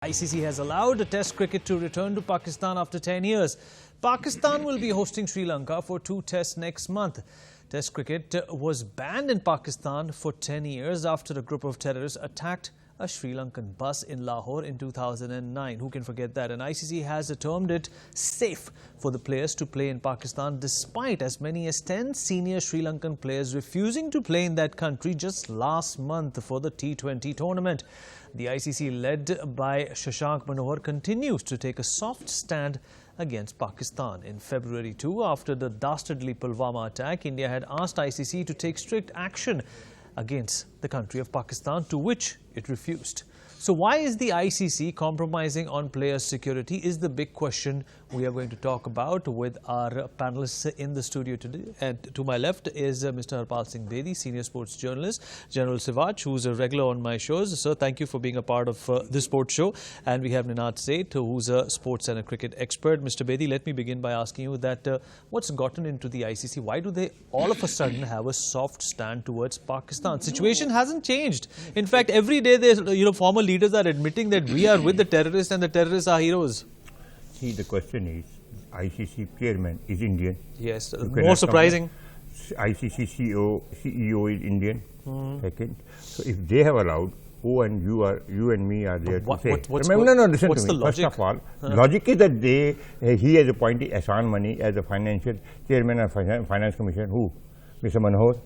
ICC has allowed Test cricket to return to Pakistan after 10 years. Pakistan will be hosting Sri Lanka for 2 tests next month. Test cricket was banned in Pakistan for 10 years after a group of terrorists attacked a Sri Lankan bus in Lahore in 2009. Who can forget that? And ICC has termed it safe for the players to play in Pakistan despite as many as 10 senior Sri Lankan players refusing to play in that country just last month for the T20 tournament. The ICC, led by Shashank Manohar, continues to take a soft stand against Pakistan. In February too, after the dastardly Pulwama attack, India had asked ICC to take strict action against the country of Pakistan, to which it refused. So why is the ICC compromising on players' security is the big question we are going to talk about with our panelists in the studio today. And to my left is Mr. Harpal Singh Bedi, senior sports journalist, General Sivaj, who's a regular on my shows. Sir, thank you for being a part of this sports show. And we have Ninad Seth, who's a sports and a cricket expert. Mr. Bedi, let me begin by asking you that what's gotten into the ICC? Why do they all of a sudden have a soft stand towards Pakistan? Situation hasn't changed. In fact, every day there's, former leaders are admitting that we are with the terrorists and the terrorists are heroes. See, the question is, ICC chairman is Indian. Yes, more surprising. ICC CEO is Indian. Second, so if they have allowed, you and me are there to say. Listen to me. Logic? First of all, logic is that he has appointed Ahsan Mani as the financial chairman of Finance Commission. Who? Mr. Manohar.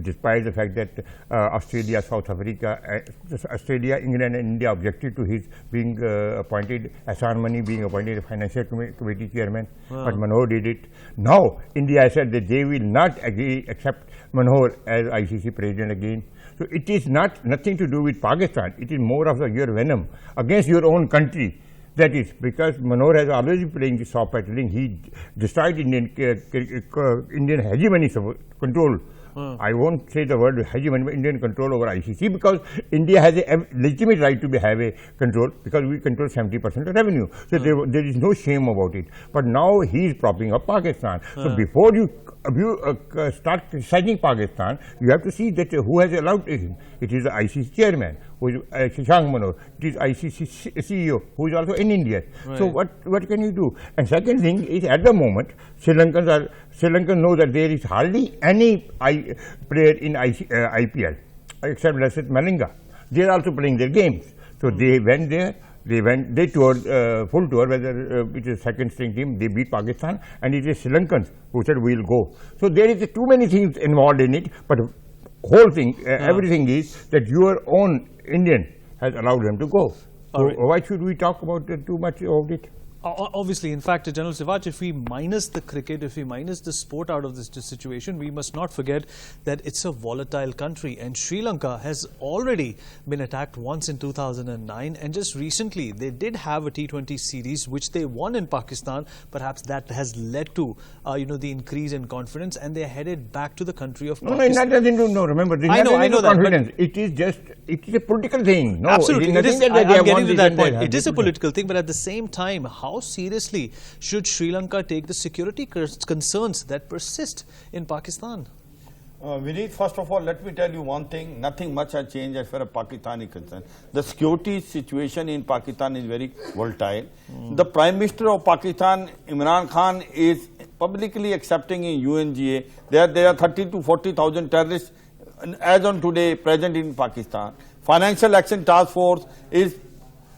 Despite the fact that Australia, South Africa, Australia, England and India objected to his being appointed, Ahsan Mani being appointed as Financial Committee Chairman, but Manohar did it. Now, India said that they will not accept Manohar as ICC President again. So it is nothing to do with Pakistan. It is more of your venom against your own country. That is because Manohar has always been playing the soft patrolling. He destroyed Indian hegemony control. I won't say the word hegemony, Indian control over ICC, because India has a legitimate right to have a control, because we control 70% of revenue. So there is no shame about it. But now he is propping up Pakistan. So before you start criticizing Pakistan, you have to see that who has allowed him. It is the ICC chairman, who is Shashank Manohar. It is ICC CEO, who is also in India. Right. So what can you do? And second thing is, at the moment, Sri Lankans know that there is hardly any player in IPL except Lassit Malinga. They are also playing their games. So they went there. They toured full tour, whether it is second string team, they beat Pakistan, and it is Sri Lankans who said we'll go. So there is too many things involved in it, but whole thing, everything is that your own Indian has allowed them to go. So why should we talk about too much about it? Obviously, in fact, General Sivaj, if we minus the cricket, if we minus the sport out of this situation, we must not forget that it's a volatile country. And Sri Lanka has already been attacked once in 2009. And just recently, they did have a T20 series, which they won in Pakistan. Perhaps that has led to, the increase in confidence. And they're headed back to the country of Pakistan. No, that doesn't do, remember, I know that. Confidence. It is a political thing. No, absolutely. I'm getting to that point. It is a political thing, but at the same time, how seriously should Sri Lanka take the security concerns that persist in Pakistan? Vineet, first of all, let me tell you one thing. Nothing much has changed as far as Pakistan is concerned. The security situation in Pakistan is very volatile. The Prime Minister of Pakistan, Imran Khan, is publicly accepting in UNGA there are 30 to 40,000 terrorists as on today present in Pakistan. Financial Action Task Force is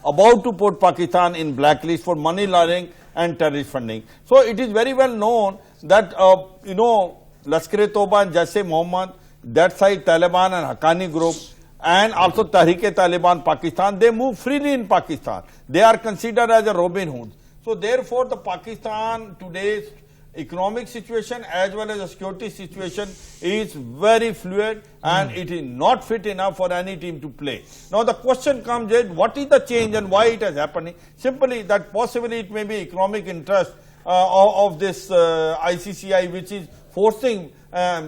about to put Pakistan in blacklist for money laundering and terrorist funding. So it is very well known that, Lashkar-e-Toba and Jaish-e-Mohammed, that side Taliban and Haqqani group, and also Tehreek-e-Taliban Pakistan, they move freely in Pakistan. They are considered as a Robin Hood. So therefore, the Pakistan today's economic situation as well as the security situation is very fluid, and it is not fit enough for any team to play. Now the question comes is, what is the change and why it has happened? Simply that possibly it may be economic interest of this ICCI, which is forcing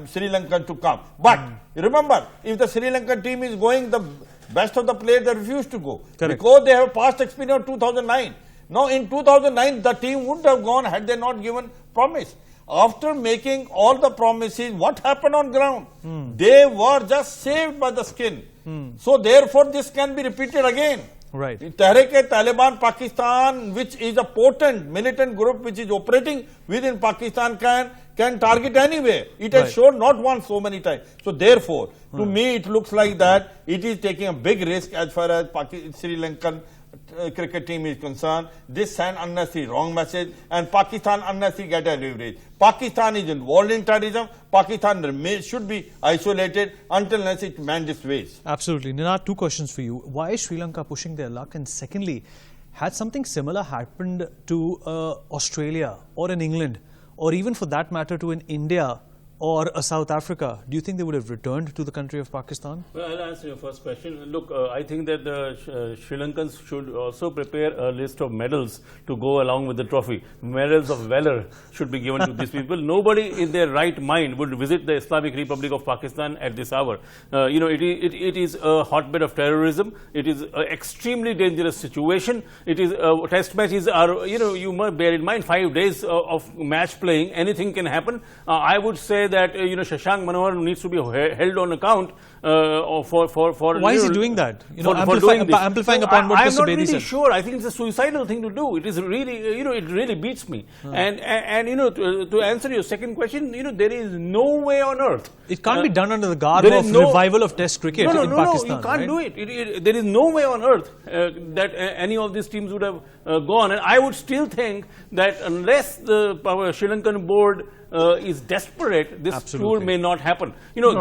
Sri Lanka to come. But remember, if the Sri Lankan team is going, the best of the players they refuse to go. Correct. Because they have past experience of 2009. Now in 2009, the team wouldn't have gone had they not given promise. After making all the promises, what happened on ground? They were just saved by the skin. So therefore, this can be repeated again. Right. Tehreek-e-Taliban Pakistan, which is a potent militant group which is operating within Pakistan, can target anywhere. It has shown not once, so many times. So therefore, to me it looks like that it is taking a big risk as far as Sri Lankan cricket team is concerned. This sends unnecessary wrong message, and Pakistan unnecessarily get a leverage. Pakistan is involved in terrorism. Pakistan should be isolated until unless it mends its ways. Absolutely. Ninad, two questions for you. Why is Sri Lanka pushing their luck? And secondly, had something similar happened to Australia or in England, or even for that matter to an India or a South Africa, do you think they would have returned to the country of Pakistan? Well, I'll answer your first question. Look, I think that the Sri Lankans should also prepare a list of medals to go along with the trophy. Medals of valor should be given to these people. Nobody in their right mind would visit the Islamic Republic of Pakistan at this hour. You know, it is a hotbed of terrorism. It is an extremely dangerous situation. It is test matches are, you know, you must bear in mind 5 days of match playing. Anything can happen. I would say that you know, Shashank Manohar needs to be held on account for why is he doing that? You know, amplifying upon what Mr. Bedi said. I'm not really sure. I think it's a suicidal thing to do. It is really, you know, it really beats me. And you know, to answer your second question, you know, there is no way on earth. It can't be done under the garb of revival of Test cricket in Pakistan. No, you can't do it. There is no way on earth that any of these teams would have gone. And I would still think that unless the Sri Lankan board is desperate, this tour may not happen. You know,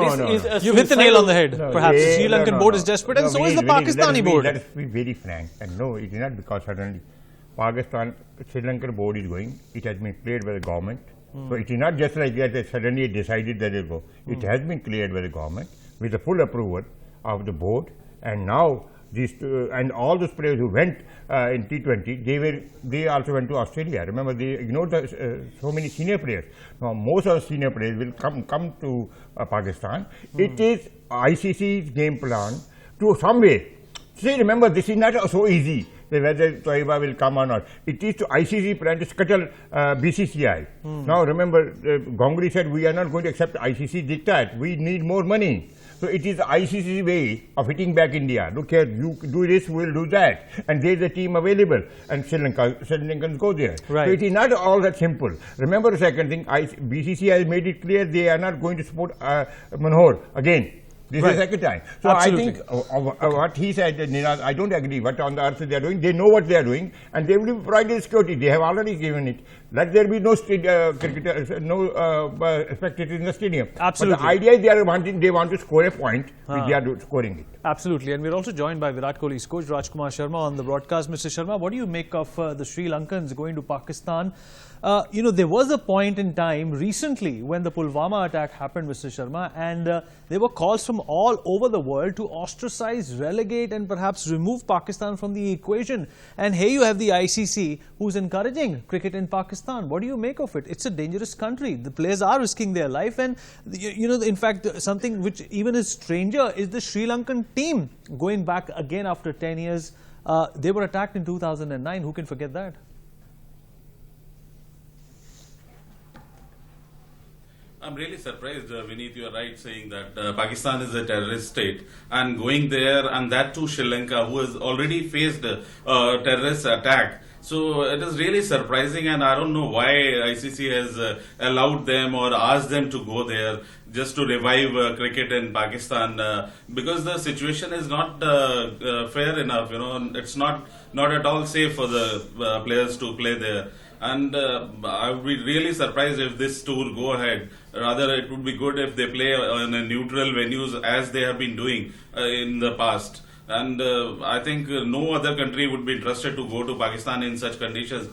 you've hit the nail on the head. Perhaps the Sri Lankan board is desperate, and so is the Pakistani board. Let us be very frank, and no, it is not because suddenly Pakistan, Sri Lankan board is going. It has been cleared by the government. So it is not just like that they suddenly decided that they will go. It has been cleared by the government with the full approval of the board, and now these and all those players who went in T20, they also went to Australia. Remember, they ignored so many senior players. Now most of the senior players will come to Pakistan. It is ICC's game plan to some way. See, remember, this is not so easy whether Toiba will come or not. It is to ICC plan to scuttle BCCI. Now remember, Ganguli said we are not going to accept ICC diktat. We need more money. So it is the ICC way of hitting back India. Look here, you do this, we'll do that. And there is a team available. And Sri Lankans go there. Right. So it is not all that simple. Remember the second thing, BCCI has made it clear they are not going to support Manohar again. This is the second time. So absolutely. I think what he said, Ninad, I don't agree. What on the earth they are doing, they know what they are doing, and they will be provided security. They have already given it. Let there be no cricketers, no spectators in the stadium. Absolutely. But the idea is they want to score a point, which they are scoring it. Absolutely. And we're also joined by Virat Kohli's coach, Rajkumar Sharma, on the broadcast. Mr. Sharma, what do you make of the Sri Lankans going to Pakistan? You know, there was a point in time recently when the Pulwama attack happened, Mr. Sharma, and there were calls from all over the world to ostracize, relegate, and perhaps remove Pakistan from the equation. And here you have the ICC who's encouraging cricket in Pakistan. What do you make of it? It's a dangerous country. The players are risking their life, and you know, in fact, something which even is stranger is the Sri Lankan team going back again after 10 years. They were attacked in 2009. Who can forget that? I'm really surprised, Vineet, you are right saying that Pakistan is a terrorist state, and going there, and that too Sri Lanka, who has already faced a terrorist attack. So it is really surprising, and I don't know why ICC has allowed them or asked them to go there just to revive cricket in Pakistan, because the situation is not fair enough. You know, it's not at all safe for the players to play there. And I would be really surprised if this tour go ahead. Rather, it would be good if they play on a neutral venues as they have been doing in the past. And I think no other country would be interested to go to Pakistan in such conditions.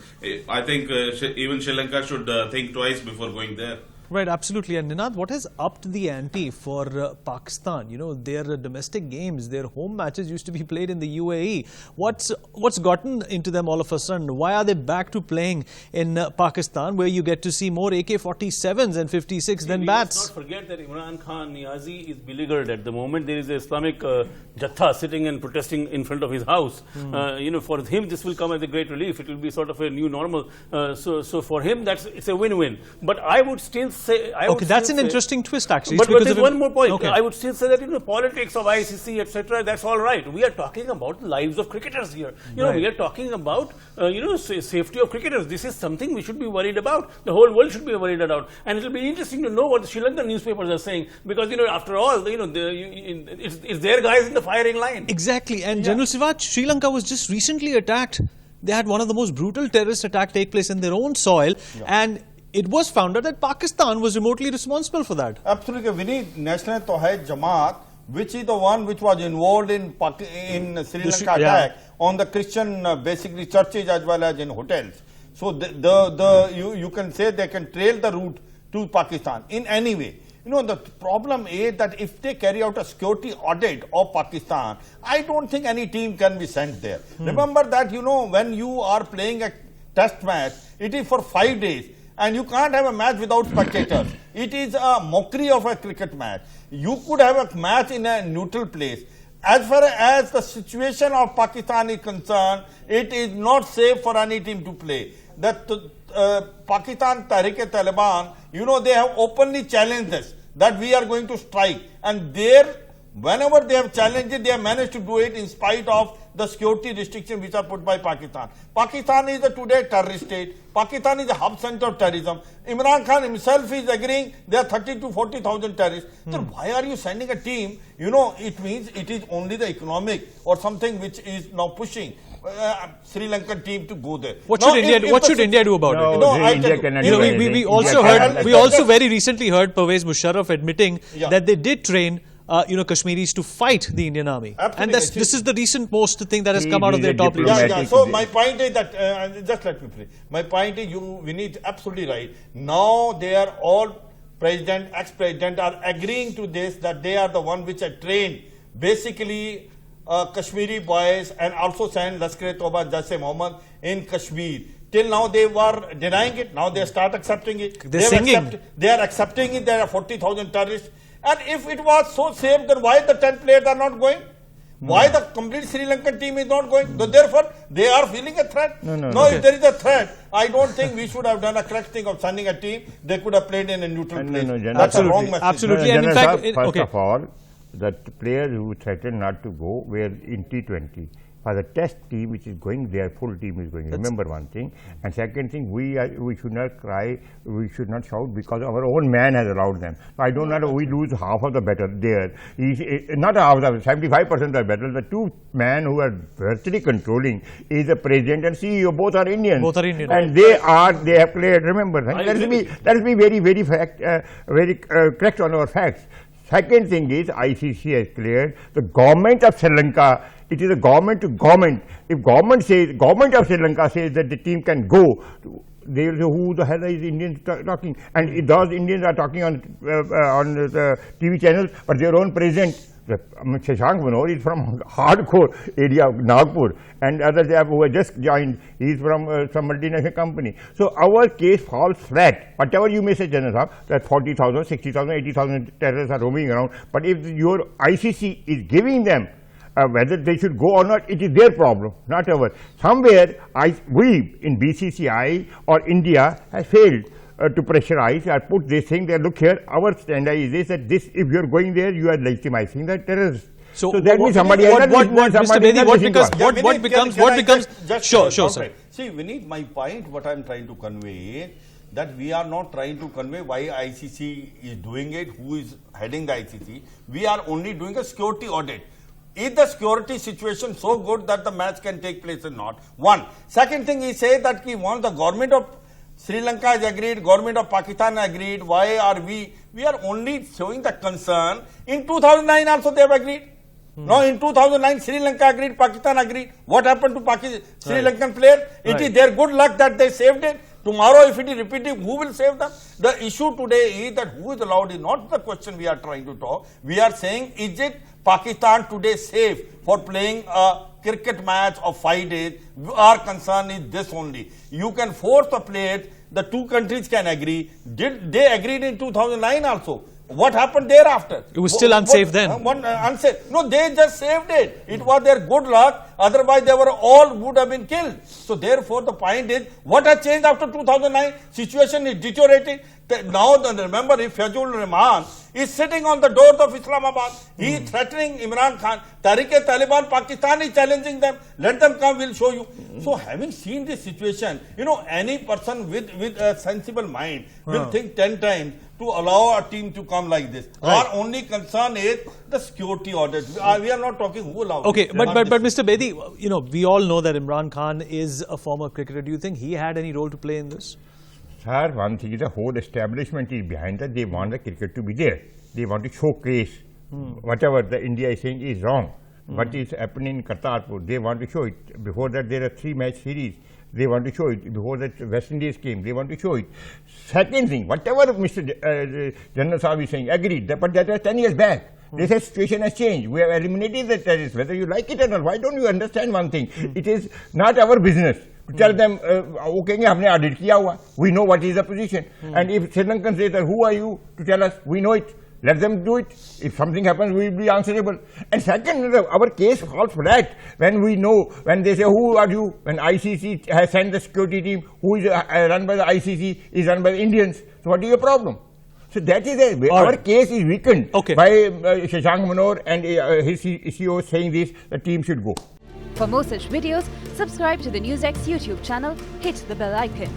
I think even Sri Lanka should think twice before going there. Right, absolutely. And Ninad, what has upped the ante for Pakistan? You know, their domestic games, their home matches used to be played in the UAE. What's gotten into them all of a sudden? Why are they back to playing in Pakistan, where you get to see more AK-47s and 56 than bats? Let's not forget that Imran Khan Niazi is beleaguered at the moment. There is a Islamic Jatha sitting and protesting in front of his house. You know, for him, this will come as a great relief. It will be sort of a new normal. So for him, it's a win-win. But I would still say... Okay, that's an interesting twist, actually. But It's there's because of one more point. Okay. I would still say that, you know, politics of ICC, etc., that's all right. We are talking about lives of cricketers here. You know, we are talking about, you know, safety of cricketers. This is something we should be worried about. The whole world should be worried about. And it will be interesting to know what the Sri Lankan newspapers are saying, because, you know, after all, you know, it's their guys in the firing line. Exactly. And General Sivaj, Sri Lanka was just recently attacked. They had one of the most brutal terrorist attacks take place in their own soil. And it was found out that Pakistan was remotely responsible for that. Absolutely. We need National Tawhid Jamaat, which is the one which was involved in Sri Lanka attack on the Christian basically churches as well as in hotels. So you can say they can trail the route to Pakistan in any way. You know, the problem is that if they carry out a security audit of Pakistan, I don't think any team can be sent there. Remember that, you know, when you are playing a test match, it is for 5 days. And you can't have a match without spectators. It is a mockery of a cricket match. You could have a match in a neutral place. As far as the situation of Pakistan is concerned, it is not safe for any team to play. That Pakistan Tehreek-e-Taliban, you know, they have openly challenged this, that we are going to strike. And whenever they have challenged it, they have managed to do it in spite of the security restrictions which are put by Pakistan. Pakistan is today terrorist state. Pakistan is a hub center of terrorism. Imran Khan himself is agreeing there are 30 to 40,000 terrorists. So why are you sending a team? You know, it means it is only the economic or something which is now pushing Sri Lankan team to go there. What should India do about it? No, India cannot do anything. We also very recently heard Pervez Musharraf admitting that they did train you know, Kashmiris to fight the Indian army. Absolutely. And this is the recent most thing that has come out of their top leaders. So my point is that, just let me finish. My point is we need absolutely right. Now they are all president, ex-president are agreeing to this, that they are the one which are trained basically Kashmiri boys and also sent Lashkar-e-Toba Jaishe Mohammed in Kashmir. Till now they were denying it. Now they start accepting it. They're singing. They are accepting it. There are 40,000 terrorists. And if it was so safe, then why the 10 players are not going? Why the complete Sri Lankan team is not going? So therefore, they are feeling a threat. No, if there is a threat, I don't think we should have done a correct thing of sending a team. They could have played in a neutral place. That's a wrong message. Absolutely. And in fact, first of all, the players who threatened not to go were in T20. For the test team which is going there, full team is going. Remember one thing. And second thing, we should not cry, we should not shout because our own man has allowed them. So I don't know, we lose half of the battle there. Not half of the 75% of the battle. The two men who are virtually controlling is the president and CEO. Both are Indians. Both are Indian. And they have played. Remember, let us be very correct on our facts. Second thing is, ICC has cleared the government of Sri Lanka. It is a government to government. If government of Sri Lanka says that the team can go, they will say, who the hell is Indians talking? And those Indians are talking on the TV channels, but their own president, Shashank Manohar, is from hardcore area of Nagpur, and others who have just joined, he is from some multinational company. So our case falls flat. Whatever you may say, General Saab, that 40,000, 60,000, 80,000 terrorists are roaming around, but if your ICC is giving them whether they should go or not, it is their problem, not ours. Somewhere, we in BCCI or India has failed to pressurize or put this thing there. Look here, our standard is this, that this, if you are going there, you are legitimizing the terrorists. So that means somebody else. What becomes? Sure, sir. See, Vineet, my point, what I am trying to convey, that we are not trying to convey why ICC is doing it, who is heading the ICC. We are only doing a security audit. Is the security situation so good that the match can take place or not? One. Second thing, he says that once the government of Sri Lanka has agreed, government of Pakistan has agreed, why are we are only showing the concern. In 2009 also they have agreed. No, in 2009 Sri Lanka agreed, Pakistan agreed. What happened to Sri Lankan player? It is their good luck that they saved it. Tomorrow, if it is repeated, who will save them? The issue today is that who is allowed is not the question we are trying to talk. We are saying, is it Pakistan today safe for playing a cricket match of 5 days? Our concern is this only. You can force the players, the two countries can agree. They agreed in 2009 also. what happened thereafter? It was still unsafe then. Unsafe. No, they just saved it. It was their good luck. Otherwise, they were all would have been killed. So therefore, the point is, what has changed after 2009? Situation is deteriorating. Now, remember, if Fazul Rahman is sitting on the doors of Islamabad, he is threatening Imran Khan. Taliban Pakistan is challenging them. Let them come, we'll show you. So having seen this situation, you know, any person with a sensible mind will think 10 times to allow a team to come like this. Right. Our only concern is the security orders. We are not talking who allowed. Okay, but Mr. Bedi, you know, we all know that Imran Khan is a former cricketer. Do you think he had any role to play in this? Sir, one thing is the whole establishment is behind that. They want the cricket to be there. They want to showcase whatever the India is saying is wrong. What is happening in Kartarpur, they want to show it. Before that, there are 3-match series. They want to show it. Before that West Indies came, they want to show it. Second thing, whatever Mr. General Saab is saying, agreed, but that was 10 years back. They said situation has changed. We have eliminated the terrorists, whether you like it or not. Why don't you understand one thing? It is not our business to tell them, okay, humne audit kiya hua. We know what is the position. And if Sri Lankan says that, who are you to tell us? We know it. Let them do it. If something happens, we will be answerable. And second, our case falls flat when we know, when they say, who are you? When ICC has sent the security team, who is run by the ICC, is run by the Indians. So what is your problem? So that is our case is weakened by Shashank Manohar and his CEO saying this, the team should go. For more such videos, subscribe to the NewsX YouTube channel, hit the bell icon.